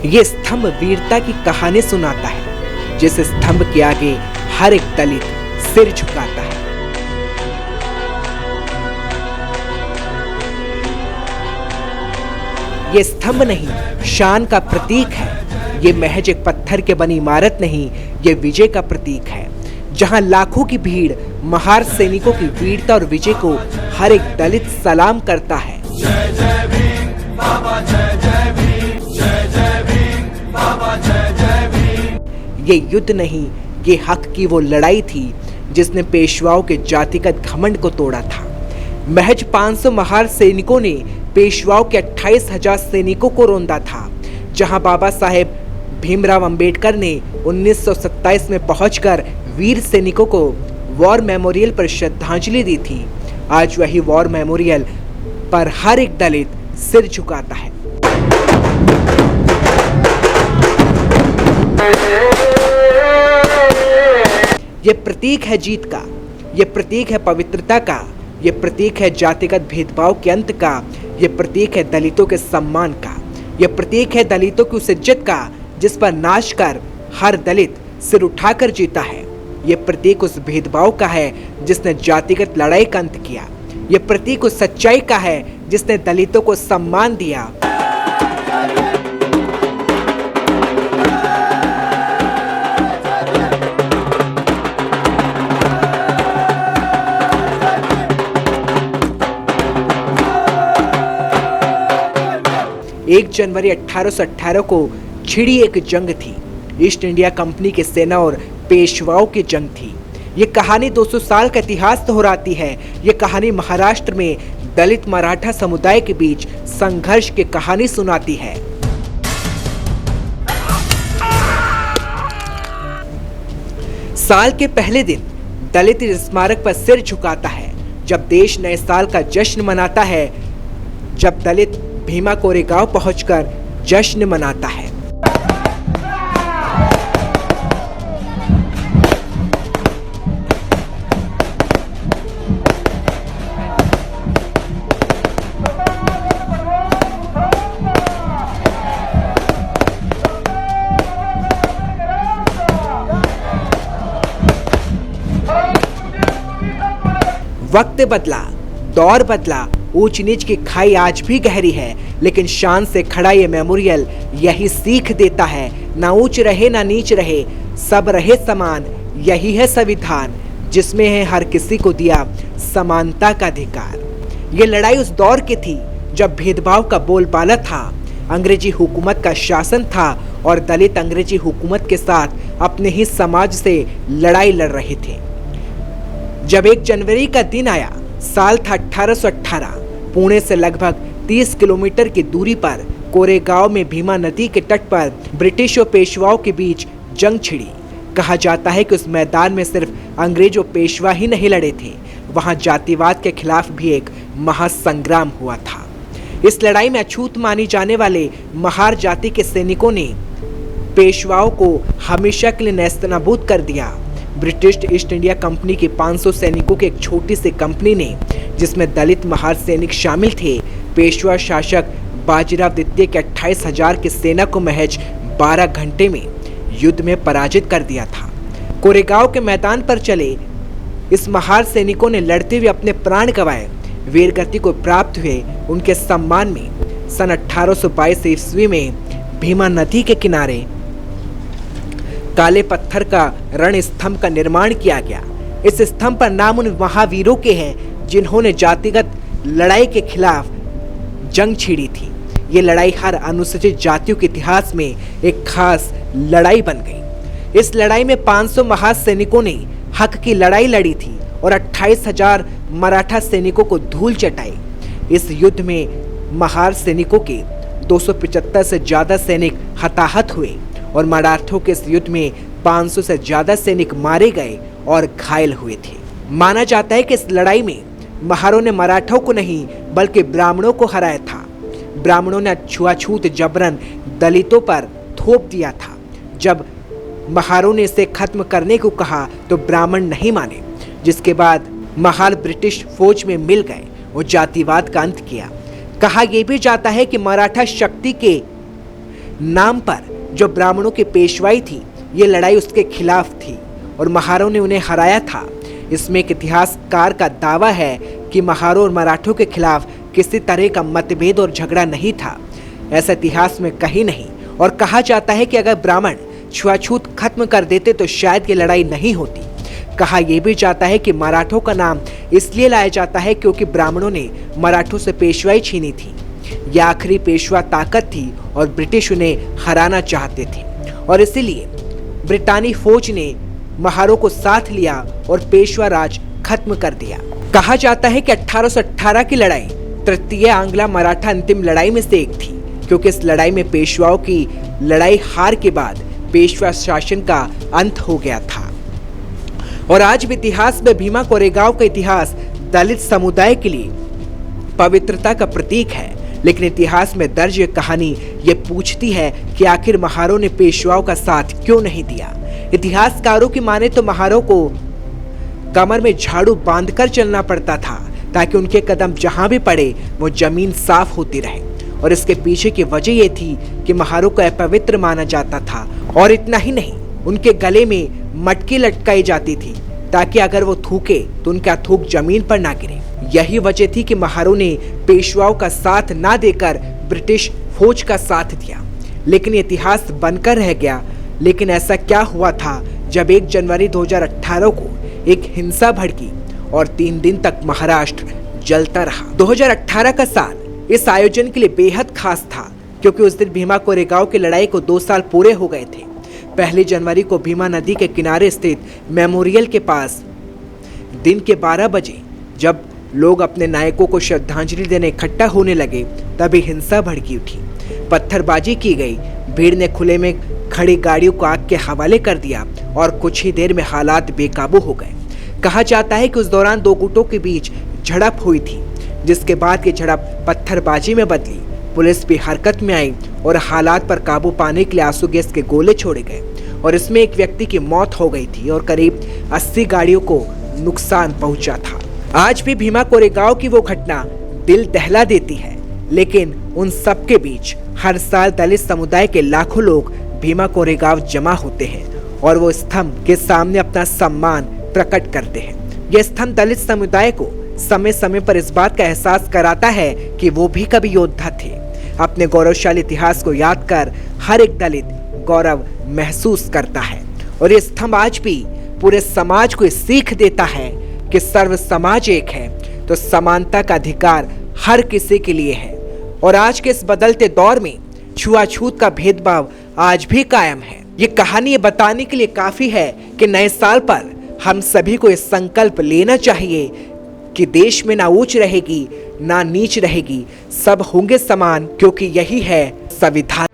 ये स्तंभ वीरता की कहानी सुनाता है, जिस स्तंभ के आगे हर एक दलित सिर झुकाता है। ये स्तंभ नहीं, शान का प्रतीक है। ये महज एक पत्थर के बनी इमारत नहीं, ये विजय का प्रतीक है। जहां लाखों की भीड़ महार सैनिकों की वीरता और विजय को हर एक दलित सलाम करता है। जय जय भीम बाबा, जय जय भीम, जय जय भीम बाबा, जय जय भीम। ये युद्ध नहीं, ये हक की वो लड़ाई थी जिसने पेशवाओं के जातिगत घमंड को तोड़ा था। महज 500 महार सैनिकों ने पेशवाओं के 28,000 सैनिकों को रौंदा था। जहां बाबा साहेब भीमराव अंबेडकर ने 1927 में पहुंचकर वीर सैनिकों को वॉर मेमोरियल पर श्रद्धांजलि दी थी, आज वही वॉर मेमोरियल पर हर एक दलित सिर झुकाता है। ये प्रतीक है जीत का, ये प्रतीक है पवित्रता का, ये प्रतीक है जातिगत भेदभाव के अंत का, ये प्रतीक है दलितों के सम्मान का, ये प्रतीक है दलितों की उस इज्जत का जिस पर नाच कर हर दलित सिर उठाकर जीता है। ये प्रतीक उस भेदभाव का है जिसने जातिगत लड़ाई का अंत किया। ये प्रतीक उस सच्चाई का है जिसने दलितों को सम्मान दिया। एक जनवरी 1818 को छिड़ी एक जंग थी। ईस्ट इंडिया कंपनी की सेना और पेशवाओं की जंग थी। ये कहानी 200 साल का इतिहास दोहराती है। ये कहानी महाराष्ट्र में दलित मराठा समुदाय के बीच संघर्ष की कहानी सुनाती है। साल के पहले दिन दलित स्मारक पर सिर झुकाता है। जब देश नए साल का जश्न मनाता है, जब दलित भीमा कोरेगांव पहुंचकर जश्न मनाता है। वक्त बदला, दौर बदला, ऊंच नीच की खाई आज भी गहरी है, लेकिन शान से खड़ा ये मेमोरियल यही सीख देता है, ना ऊंच रहे ना नीच रहे, सब रहे समान। यही है संविधान जिसमें है हर किसी को दिया समानता का अधिकार। ये लड़ाई उस दौर की थी जब भेदभाव का बोलबाला था, अंग्रेजी हुकूमत का शासन था और दलित अंग्रेजी हुकूमत के साथ अपने ही समाज से लड़ाई लड़ रहे थे। जब 1 जनवरी का दिन आया, साल था 1818, पुणे से लगभग 30 किलोमीटर की दूरी पर कोरेगांव में भीमा नदी के तट पर ब्रिटिश और पेशवाओं के बीच जंग छिड़ी। कहा जाता है कि उस मैदान में सिर्फ अंग्रेज और पेशवा ही नहीं लड़े थे, वहां जातिवाद के खिलाफ भी एक महासंग्राम हुआ था। इस लड़ाई में अछूत मानी जाने वाले महार जाति के सैनिकों ने पेशवाओं को हमेशा के लिए नेस्तनाबूद कर दिया। ब्रिटिश ईस्ट इंडिया कंपनी के 500 सैनिकों की एक छोटी सी कंपनी ने, जिसमें दलित महार सैनिक शामिल थे, पेशवा शासक बाजीराव द्वितीय के 28,000 की सेना को महज 12 घंटे में युद्ध में पराजित कर दिया था। कोरेगांव के मैदान पर चले इस महार सैनिकों ने लड़ते हुए अपने प्राण गंवाए। वीरगति को प्राप्त हुए उनके सम्मान में सन 1822 ईस्वी में भीमा नदी के किनारे काले पत्थर का रण स्तंभ का निर्माण किया गया। इस स्तंभ पर नाम उन महावीरों के हैं जिन्होंने जातिगत लड़ाई के खिलाफ जंग छिड़ी थी। ये लड़ाई हर अनुसूचित जातियों के इतिहास में एक खास लड़ाई बन गई। इस लड़ाई में 500 महार सैनिकों ने हक की लड़ाई लड़ी थी और 28,000 मराठा सैनिकों को धूल चटाई। इस युद्ध में महार सैनिकों के 275 से ज्यादा सैनिक हताहत हुए और मराठों के इस युद्ध में 500 से ज्यादा सैनिक मारे गए और घायल हुए थे। माना जाता है कि इस लड़ाई में महारों ने मराठों को नहीं बल्कि ब्राह्मणों को हराया था। ब्राह्मणों ने छुआछूत जबरन दलितों पर थोप दिया था। जब महारों ने इसे खत्म करने को कहा तो ब्राह्मण नहीं माने, जिसके बाद महार ब्रिटिश फौज में मिल गए और जातिवाद का अंत किया। कहा यह भी जाता है कि मराठा शक्ति के नाम पर जो ब्राह्मणों की पेशवाई थी, ये लड़ाई उसके खिलाफ थी और महारों ने उन्हें हराया था। इसमें एक इतिहासकार का दावा है कि महारों और मराठों के खिलाफ किसी तरह का मतभेद और झगड़ा नहीं था। ऐसा इतिहास में कहीं नहीं। और कहा जाता है कि अगर ब्राह्मण छुआछूत खत्म कर देते तो शायद ये लड़ाई नहीं होती। कहा यह भी जाता है कि मराठों का नाम इसलिए लाया जाता है क्योंकि ब्राह्मणों ने मराठों से पेशवाई छीनी थी। यह आखिरी पेशवा ताकत थी और ब्रिटिश उन्हें हराना चाहते थे और इसीलिए ब्रिटानी फौज ने महारों को साथ लिया और पेशवा राज खत्म कर दिया। कहा जाता है कि 1818 की लड़ाई तृतीय आंग्ला मराठा अंतिम लड़ाई में से एक थी, क्योंकि इस लड़ाई में पेशवाओं की लड़ाई हार के बाद पेशवा शासन का अंत हो गया था। और आज भी इतिहास में भीमा कोरेगांव का इतिहास दलित समुदाय के लिए पवित्रता का प्रतीक है। लेकिन इतिहास में दर्ज ये कहानी ये पूछती है कि आखिर महारों ने पेशवाओं का साथ क्यों नहीं दिया। इतिहासकारों की माने तो महारों को कमर में झाड़ू बांधकर चलना पड़ता था ताकि उनके कदम जहां भी पड़े वो जमीन साफ होती रहे। और इसके पीछे की वजह ये थी कि महारों को अपवित्र माना जाता था। और इतना ही नहीं, उनके गले में मटकी लटकाई जाती थी ताकि अगर वो थूके तो उनका थूक जमीन पर ना गिरे। यही वजह थी कि महारों ने पेशवाओं का साथ ना देकर ब्रिटिश फौज का साथ दिया। लेकिन इतिहास बनकर रह गया। लेकिन ऐसा क्या हुआ था जब 1 जनवरी 2018 को एक हिंसा भड़की और 3 दिन तक महाराष्ट्र जलता रहा। 2018 का साल इस आयोजन के लिए बेहद खास था क्योंकि उस दिन भीमा कोरेगांव की लड़ाई को 2 साल पूरे हो गए थे। 1 जनवरी को भीमा नदी के किनारे स्थित मेमोरियल के पास दिन के 12 बजे जब लोग अपने नायकों को श्रद्धांजलि देने इकट्ठा होने लगे तभी हिंसा भड़की उठी। पत्थरबाजी की गई। भीड़ ने खुले में खड़ी गाड़ियों को आग के हवाले कर दिया और कुछ ही देर में हालात बेकाबू हो गए। कहा जाता है कि उस दौरान 2 गुटों के बीच झड़प हुई थी, जिसके बाद ये झड़प पत्थरबाजी में बदली। पुलिस भी हरकत में आई और हालात पर काबू पाने के लिए आंसू गैस के गोले छोड़े गए और इसमें एक व्यक्ति की मौत हो गई थी और करीब 80 गाड़ियों को नुकसान पहुंचा था। आज भी भीमा कोरेगांव की वो घटना दिल दहला देती है। लेकिन उन सब के बीच हर साल दलित समुदाय के लाखों लोग भीमा कोरेगांव जमा होते हैं और वो स्तंभ के सामने अपना सम्मान प्रकट करते हैं। यह स्तंभ दलित समुदाय को समय समय पर इस बात का एहसास कराता है कि वो भी कभी योद्धा थे। अपने गौरवशाली इतिहास को याद कर हर एक दलित गौरव महसूस करता है और ये स्तंभ आज भी पूरे समाज को सीख देता है कि सर्व समाज एक है तो समानता का अधिकार हर किसी के लिए है। और आज के इस बदलते दौर में छुआछूत का भेदभाव आज भी कायम है। ये कहानी ये बताने के लिए काफी है कि नए साल पर हम सभी को ये संकल्प लेना चाहिए कि देश में ना ऊंच रहेगी ना नीच रहेगी, सब होंगे समान, क्योंकि यही है संविधान।